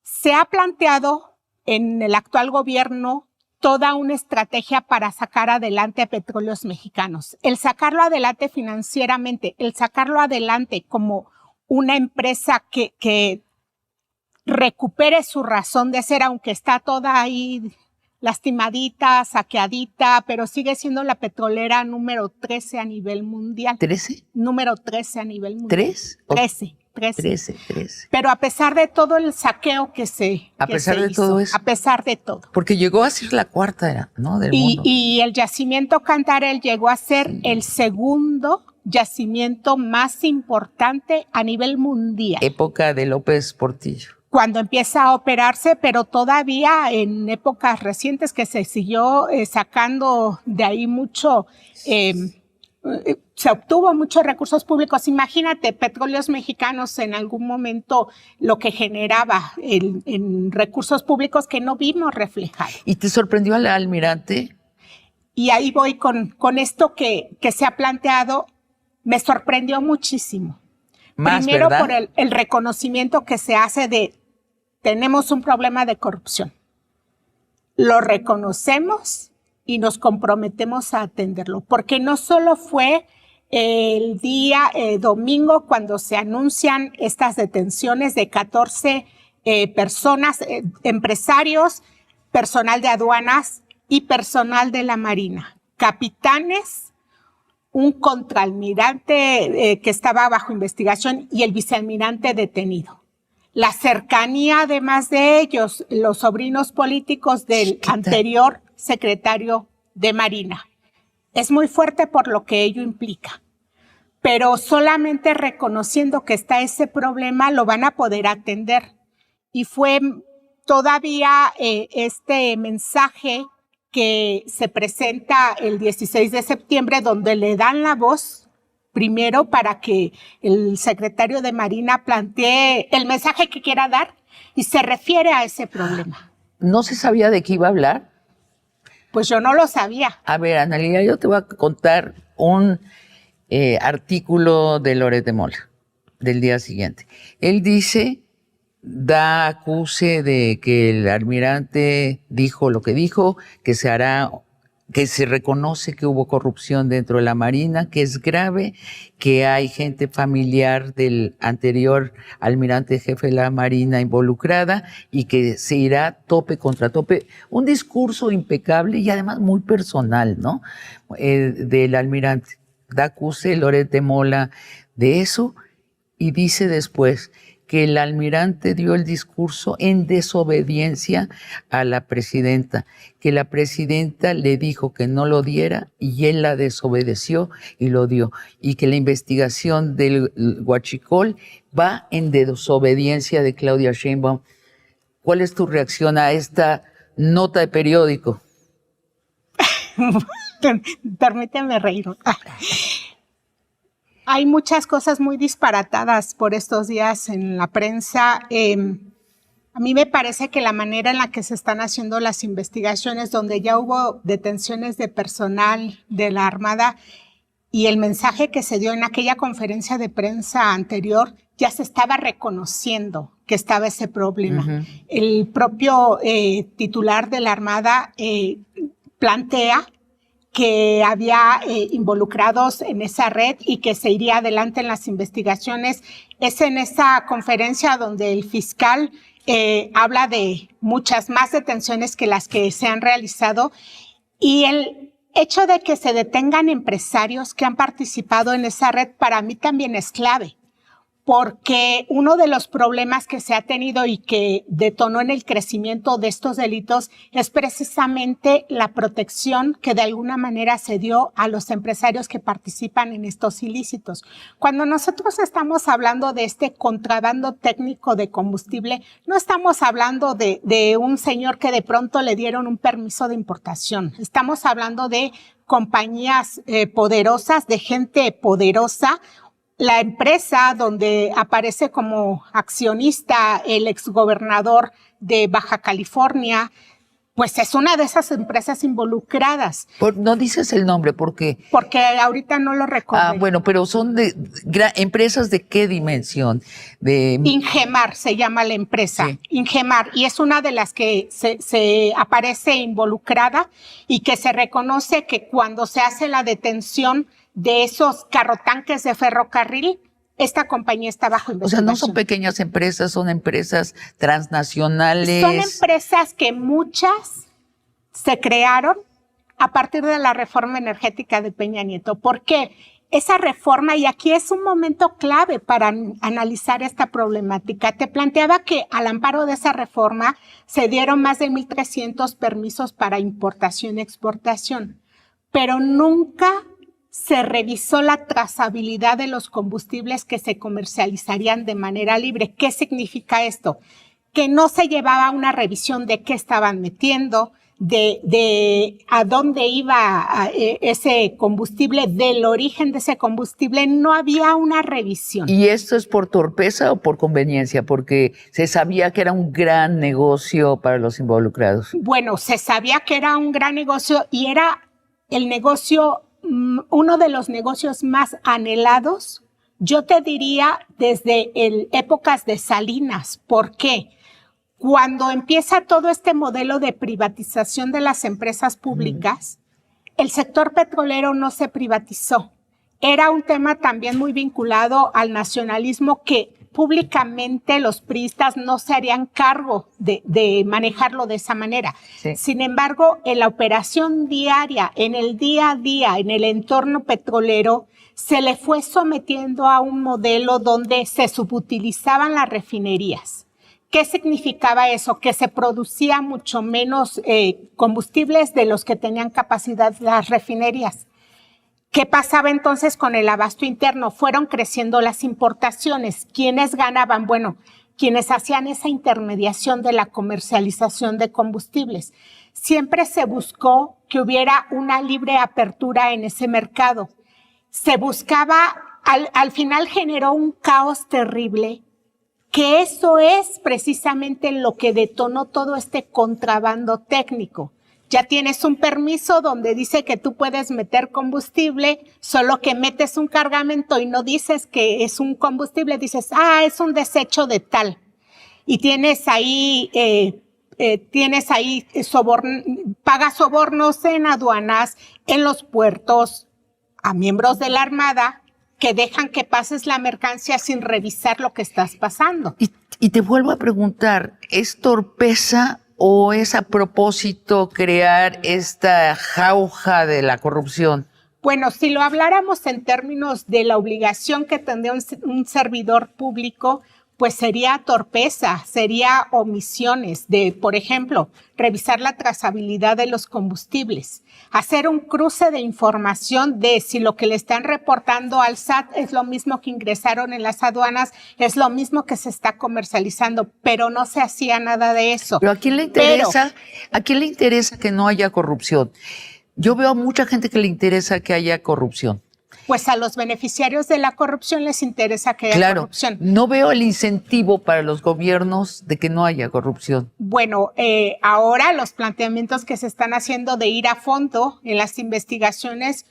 Se ha planteado en el actual gobierno toda una estrategia para sacar adelante a Petróleos Mexicanos. El sacarlo adelante financieramente, el sacarlo adelante como una empresa que recupere su razón de ser, aunque está toda ahí lastimadita, saqueadita, pero sigue siendo la petrolera número 13 a nivel mundial. ¿13? Número 13 a nivel mundial. ¿3? 13. 13. Pero a pesar de todo el saqueo que se A pesar de todo eso. A pesar de todo. Porque llegó a ser la cuarta, ¿no? Del mundo. Y el yacimiento Cantarell llegó a ser el segundo yacimiento más importante a nivel mundial. Época de López Portillo. Cuando empieza a operarse, pero todavía en épocas recientes que se siguió sacando de ahí mucho, se obtuvo muchos recursos públicos. Imagínate, Petróleos Mexicanos en algún momento lo que generaba en recursos públicos que no vimos reflejado. ¿Y te sorprendió al almirante? Y ahí voy con esto que se ha planteado, me sorprendió muchísimo. Más, primero, ¿verdad? por el reconocimiento que se hace de tenemos un problema de corrupción. Lo reconocemos y nos comprometemos a atenderlo, porque no solo fue el día domingo cuando se anuncian estas detenciones de 14 personas, empresarios, personal de aduanas y personal de la Marina, capitanes, un contraalmirante que estaba bajo investigación y el vicealmirante detenido. La cercanía, además de ellos, los sobrinos políticos del anterior secretario de Marina. Es muy fuerte por lo que ello implica. Pero solamente reconociendo que está ese problema lo van a poder atender. Y fue todavía este mensaje que se presenta el 16 de septiembre, donde le dan la voz primero para que el secretario de Marina plantee el mensaje que quiera dar y se refiere a ese problema. ¿No se sabía de qué iba a hablar? Pues yo no lo sabía. A ver, Ana Lilia, yo te voy a contar un artículo de Loret de Mola del día siguiente. Él dice, da acuse de que el almirante dijo lo que dijo, que se hará que se reconoce que hubo corrupción dentro de la Marina, que es grave, que hay gente familiar del anterior almirante jefe de la Marina involucrada y que se irá tope contra tope. Un discurso impecable y además muy personal, ¿no? Del almirante. Da acuse Loret de Mola de eso y dice después que el almirante dio el discurso en desobediencia a la presidenta, que la presidenta le dijo que no lo diera y él la desobedeció y lo dio, y que la investigación del huachicol va en desobediencia de Claudia Sheinbaum. ¿Cuál es tu reacción a esta nota de periódico? Permíteme reír. Hay muchas cosas muy disparatadas por estos días en la prensa. A mí me parece que la manera en la que se están haciendo las investigaciones, donde ya hubo detenciones de personal de la Armada y el mensaje que se dio en aquella conferencia de prensa anterior, ya se estaba reconociendo que estaba ese problema. Uh-huh. El propio titular de la Armada plantea que había involucrados en esa red y que se iría adelante en las investigaciones. Es en esa conferencia donde el fiscal habla de muchas más detenciones que las que se han realizado, y el hecho de que se detengan empresarios que han participado en esa red para mí también es clave, porque uno de los problemas que se ha tenido y que detonó en el crecimiento de estos delitos es precisamente la protección que de alguna manera se dio a los empresarios que participan en estos ilícitos. Cuando nosotros estamos hablando de este contrabando técnico de combustible, no estamos hablando de un señor que de pronto le dieron un permiso de importación. Estamos hablando de compañías poderosas, de gente poderosa. La empresa donde aparece como accionista el exgobernador de Baja California, pues es una de esas empresas involucradas. No dices el nombre, ¿por qué? Porque ahorita no lo recuerdo. Bueno, pero son empresas de qué dimensión? Ingemar se llama la empresa, sí. Ingemar, y es una de las que se aparece involucrada y que se reconoce que cuando se hace la detención de esos carrotanques de ferrocarril, esta compañía está bajo investigación. O sea, no son pequeñas empresas, son empresas transnacionales. Son empresas que muchas se crearon a partir de la reforma energética de Peña Nieto. ¿Por qué? Esa reforma, y aquí es un momento clave para analizar esta problemática, te planteaba que al amparo de esa reforma se dieron más de 1,300 permisos para importación y exportación, pero nunca se revisó la trazabilidad de los combustibles que se comercializarían de manera libre. ¿Qué significa esto? Que no se llevaba una revisión de qué estaban metiendo, de a dónde iba ese combustible, del origen de ese combustible. No había una revisión. ¿Y esto es por torpeza o por conveniencia? Porque se sabía que era un gran negocio para los involucrados. Bueno, se sabía que era un gran negocio y era el negocio, uno de los negocios más anhelados, yo te diría desde épocas de Salinas. ¿Por qué? Cuando empieza todo este modelo de privatización de las empresas públicas, el sector petrolero no se privatizó. Era un tema también muy vinculado al nacionalismo que públicamente los priistas no se harían cargo de manejarlo de esa manera. Sí. Sin embargo, en la operación diaria, en el día a día, en el entorno petrolero, se le fue sometiendo a un modelo donde se subutilizaban las refinerías. ¿Qué significaba eso? Que se producía mucho menos combustibles de los que tenían capacidad las refinerías. ¿Qué pasaba entonces con el abasto interno? Fueron creciendo las importaciones. ¿Quiénes ganaban? Bueno, quienes hacían esa intermediación de la comercialización de combustibles. Siempre se buscó que hubiera una libre apertura en ese mercado. Se buscaba, al final generó un caos terrible, que eso es precisamente lo que detonó todo este contrabando técnico. Ya tienes un permiso donde dice que tú puedes meter combustible, solo que metes un cargamento y no dices que es un combustible, dices, es un desecho de tal. Y tienes ahí paga sobornos en aduanas, en los puertos, a miembros de la Armada que dejan que pases la mercancía sin revisar lo que estás pasando. Y te vuelvo a preguntar, ¿es torpeza o es a propósito crear esta jauja de la corrupción? Bueno, si lo habláramos en términos de la obligación que tendría un servidor público, pues sería torpeza, sería omisiones de, por ejemplo, revisar la trazabilidad de los combustibles, hacer un cruce de información de si lo que le están reportando al SAT es lo mismo que ingresaron en las aduanas, es lo mismo que se está comercializando, pero no se hacía nada de eso. Pero ¿a quién le interesa que no haya corrupción? Yo veo a mucha gente que le interesa que haya corrupción. Pues a los beneficiarios de la corrupción les interesa que haya corrupción. No veo el incentivo para los gobiernos de que no haya corrupción. Bueno, ahora los planteamientos que se están haciendo de ir a fondo en las investigaciones,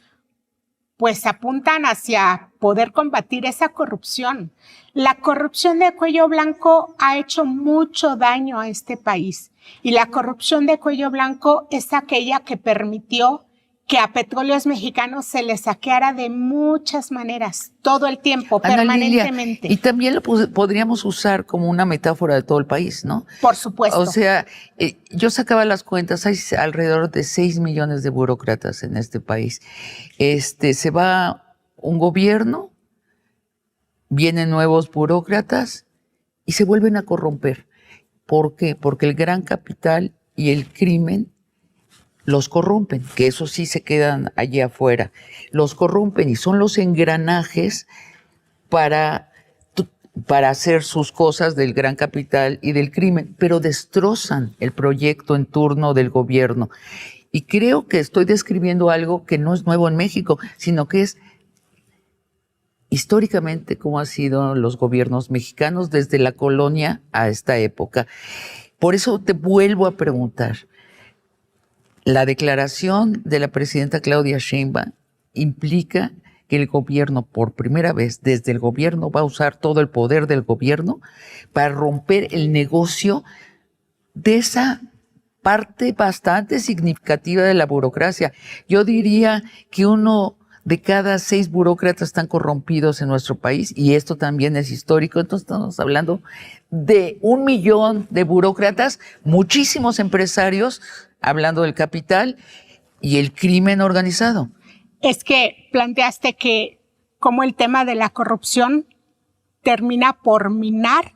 pues apuntan hacia poder combatir esa corrupción. La corrupción de cuello blanco ha hecho mucho daño a este país. Y la corrupción de cuello blanco es aquella que permitió que a Petróleos Mexicanos se le saqueara de muchas maneras, todo el tiempo, Ana permanentemente. Lilia, y también lo podríamos usar como una metáfora de todo el país, ¿no? Por supuesto. O sea, yo sacaba las cuentas, hay alrededor de 6 millones de burócratas en este país. Se va un gobierno, vienen nuevos burócratas y se vuelven a corromper. ¿Por qué? Porque el gran capital y el crimen los corrompen, que eso sí se quedan allí afuera. Los corrompen y son los engranajes para hacer sus cosas del gran capital y del crimen, pero destrozan el proyecto en turno del gobierno. Y creo que estoy describiendo algo que no es nuevo en México, sino que es históricamente cómo han sido los gobiernos mexicanos desde la colonia a esta época. Por eso te vuelvo a preguntar, la declaración de la presidenta Claudia Sheinbaum implica que el gobierno, por primera vez, desde el gobierno, va a usar todo el poder del gobierno para romper el negocio de esa parte bastante significativa de la burocracia. Yo diría que 1 de cada 6 burócratas están corrompidos en nuestro país, y esto también es histórico. Entonces estamos hablando de 1 millón de burócratas, muchísimos empresarios, hablando del capital y el crimen organizado. Es que planteaste que como el tema de la corrupción termina por minar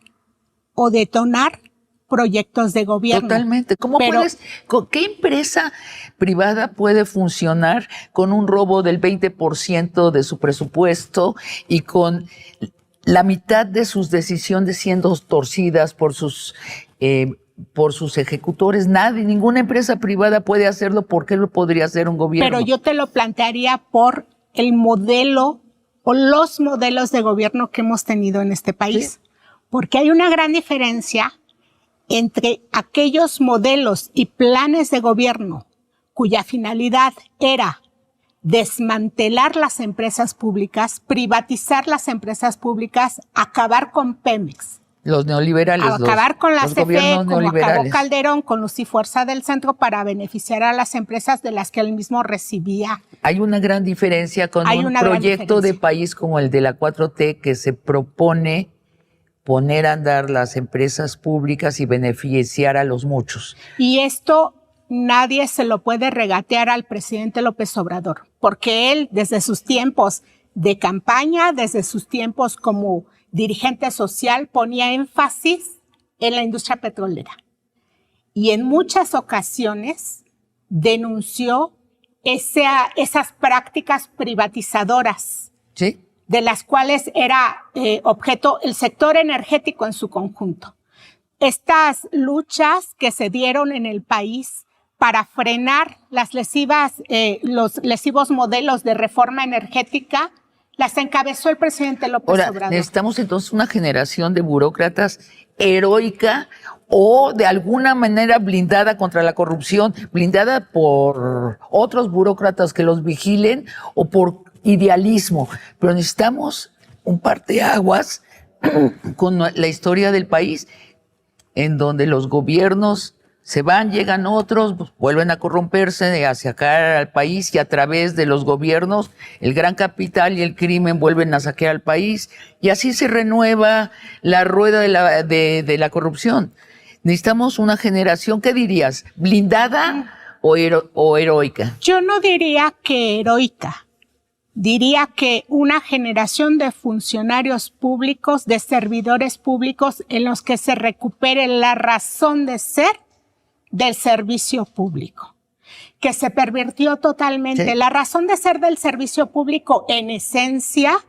o detonar proyectos de gobierno. Totalmente. ¿Qué empresa privada puede funcionar con un robo del 20% de su presupuesto y con la mitad de sus decisiones siendo torcidas por sus ejecutores? Ninguna empresa privada puede hacerlo. ¿Por qué lo podría hacer un gobierno? Pero yo te lo plantearía por el modelo o los modelos de gobierno que hemos tenido en este país. ¿Sí? Porque hay una gran diferencia entre aquellos modelos y planes de gobierno cuya finalidad era desmantelar las empresas públicas, privatizar las empresas públicas, acabar con Pemex. Los neoliberales. Acabar con la CFE, como acabó Calderón con Luz y Fuerza del Centro, para beneficiar a las empresas de las que él mismo recibía. Hay una gran diferencia con un proyecto de país como el de la 4T, que se propone poner a andar las empresas públicas y beneficiar a los muchos. Y esto nadie se lo puede regatear al presidente López Obrador, porque él, desde sus tiempos de campaña, desde sus tiempos como dirigente social, ponía énfasis en la industria petrolera. Y en muchas ocasiones denunció esas prácticas privatizadoras. Sí. De las cuales era objeto el sector energético en su conjunto. Estas luchas que se dieron en el país para frenar los lesivos modelos de reforma energética las encabezó el presidente López Obrador. Necesitamos entonces una generación de burócratas heroica o de alguna manera blindada contra la corrupción, blindada por otros burócratas que los vigilen o por idealismo, pero necesitamos un parteaguas con la historia del país, en donde los gobiernos Se van, llegan otros, pues, vuelven a corromperse, a sacar al país y a través de los gobiernos, el gran capital y el crimen vuelven a saquear al país y así se renueva la rueda de la corrupción. Necesitamos una generación, ¿qué dirías? ¿Blindada o heroica? Yo no diría que heroica. Diría que una generación de funcionarios públicos, de servidores públicos en los que se recupere la razón de ser del servicio público, que se pervirtió totalmente. Sí. La razón de ser del servicio público, en esencia,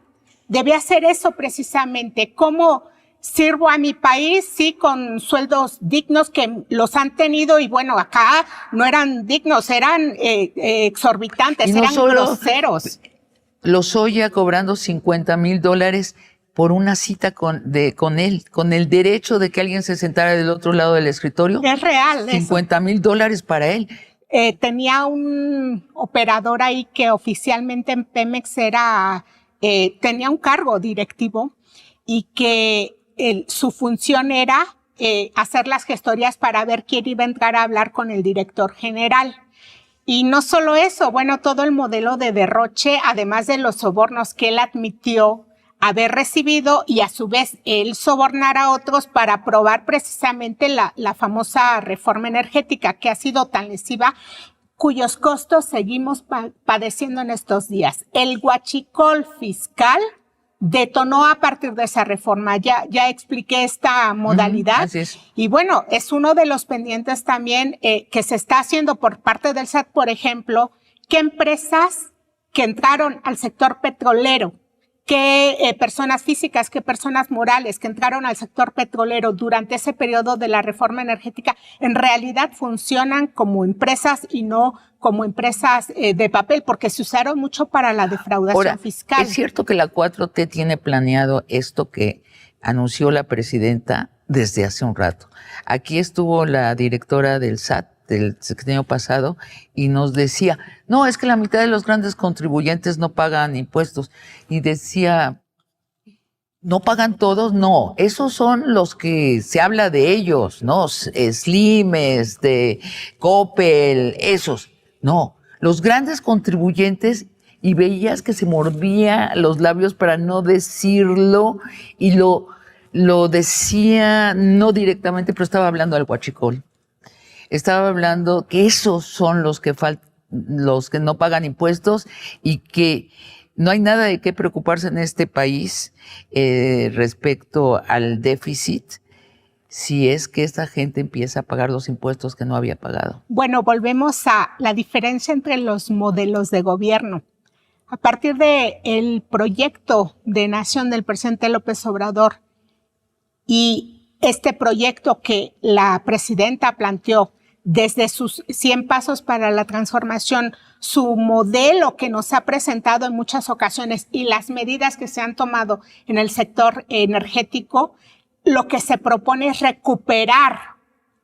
debía ser eso precisamente, cómo sirvo a mi país, sí, con sueldos dignos que los han tenido, y bueno, acá no eran dignos, eran exorbitantes, no eran groseros. Lozoya cobrando $50,000 por una cita con él, con el derecho de que alguien se sentara del otro lado del escritorio. Es real. $50,000 para él. Tenía un operador ahí que oficialmente en Pemex tenía un cargo directivo y que su función era hacer las gestorías para ver quién iba a entrar a hablar con el director general. Y no solo eso, bueno, todo el modelo de derroche, además de los sobornos que él admitió haber recibido y a su vez él sobornar a otros para aprobar precisamente la famosa reforma energética que ha sido tan lesiva, cuyos costos seguimos padeciendo en estos días. El huachicol fiscal detonó a partir de esa reforma. Ya expliqué esta modalidad. Así es. Y bueno, es uno de los pendientes también que se está haciendo por parte del SAT, por ejemplo, qué empresas que entraron al sector petrolero, qué personas físicas, qué personas morales que entraron al sector petrolero durante ese periodo de la reforma energética, en realidad funcionan como empresas y no como empresas de papel, porque se usaron mucho para la defraudación fiscal. Es cierto que la 4T tiene planeado esto que anunció la presidenta desde hace un rato. Aquí estuvo la directora del SAT del sexenio pasado y nos decía, no, es que la mitad de los grandes contribuyentes no pagan impuestos. Y decía, ¿no pagan todos? No, esos son los que se habla de ellos, ¿no? Slim, Coppel, esos. No, los grandes contribuyentes, y veías que se mordía los labios para no decirlo y lo decía no directamente, pero estaba hablando al huachicol. Estaba hablando que esos son los que no pagan impuestos y que no hay nada de qué preocuparse en este país respecto al déficit si es que esta gente empieza a pagar los impuestos que no había pagado. Bueno, volvemos a la diferencia entre los modelos de gobierno. A partir del proyecto de nación del presidente López Obrador y este proyecto que la presidenta planteó desde sus 100 pasos para la transformación, su modelo que nos ha presentado en muchas ocasiones y las medidas que se han tomado en el sector energético, lo que se propone es recuperar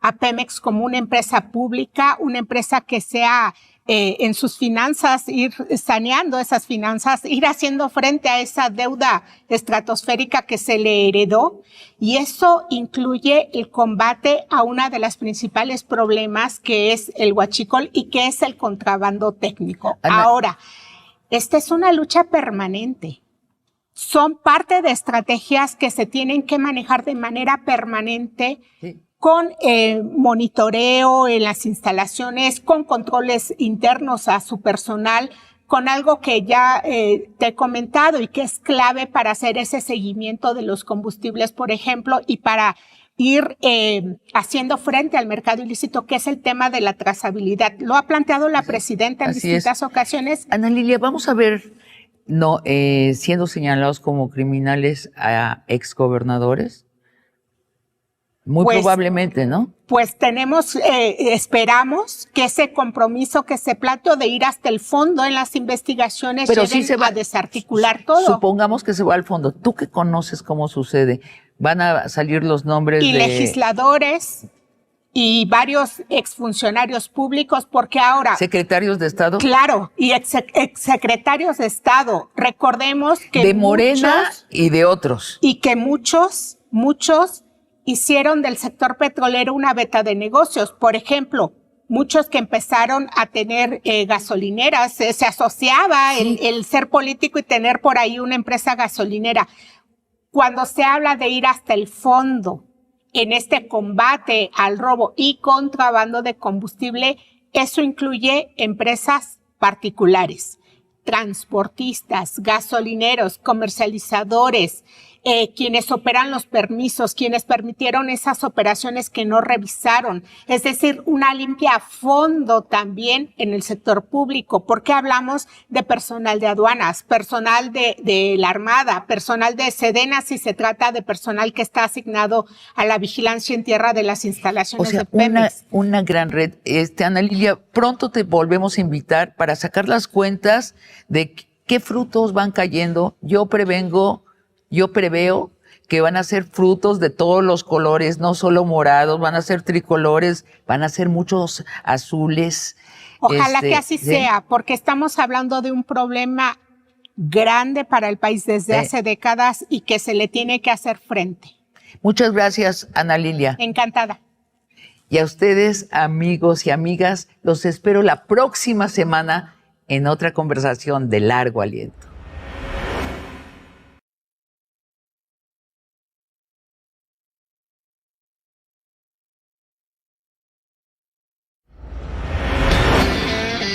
a Pemex como una empresa pública, una empresa que sea en sus finanzas, ir saneando esas finanzas, ir haciendo frente a esa deuda estratosférica que se le heredó. Y eso incluye el combate a una de las principales problemas que es el huachicol y que es el contrabando técnico. Ana. Ahora, esta es una lucha permanente. Son parte de estrategias que se tienen que manejar de manera permanente. Sí. Con monitoreo en las instalaciones, con controles internos a su personal, con algo que ya te he comentado y que es clave para hacer ese seguimiento de los combustibles, por ejemplo, y para ir haciendo frente al mercado ilícito, que es el tema de la trazabilidad. Lo ha planteado la presidenta en distintas ocasiones. Ana Lilia, vamos a ver, siendo señalados como criminales a exgobernadores. Muy probablemente, ¿no? Pues esperamos que ese compromiso que se planteó de ir hasta el fondo en las investigaciones lleven a desarticular todo. Supongamos que se va al fondo. ¿Tú que conoces cómo sucede? Van a salir los nombres de legisladores y varios exfuncionarios públicos, porque ahora... ¿Secretarios de Estado? Claro, y exsecretarios de Estado. Recordemos que de Morena y de otros. Y que muchos hicieron del sector petrolero una beta de negocios. Por ejemplo, muchos que empezaron a tener gasolineras, se asociaba Sí. el ser político y tener por ahí una empresa gasolinera. Cuando se habla de ir hasta el fondo en este combate al robo y contrabando de combustible, eso incluye empresas particulares, transportistas, gasolineros, comercializadores, quienes operan los permisos, quienes permitieron esas operaciones que no revisaron. Es decir, una limpia a fondo también en el sector público, porque hablamos de personal de aduanas, personal de la Armada, personal de Sedena, si se trata de personal que está asignado a la vigilancia en tierra de las instalaciones O sea, de Pemex. una gran red. Ana Lilia, pronto te volvemos a invitar para sacar las cuentas de qué frutos van cayendo. Yo preveo que van a ser frutos de todos los colores, no solo morados, van a ser tricolores, van a ser muchos azules. Ojalá que así ¿sí? sea, porque estamos hablando de un problema grande para el país desde hace décadas y que se le tiene que hacer frente. Muchas gracias, Ana Lilia. Encantada. Y a ustedes, amigos y amigas, los espero la próxima semana en otra conversación de largo aliento.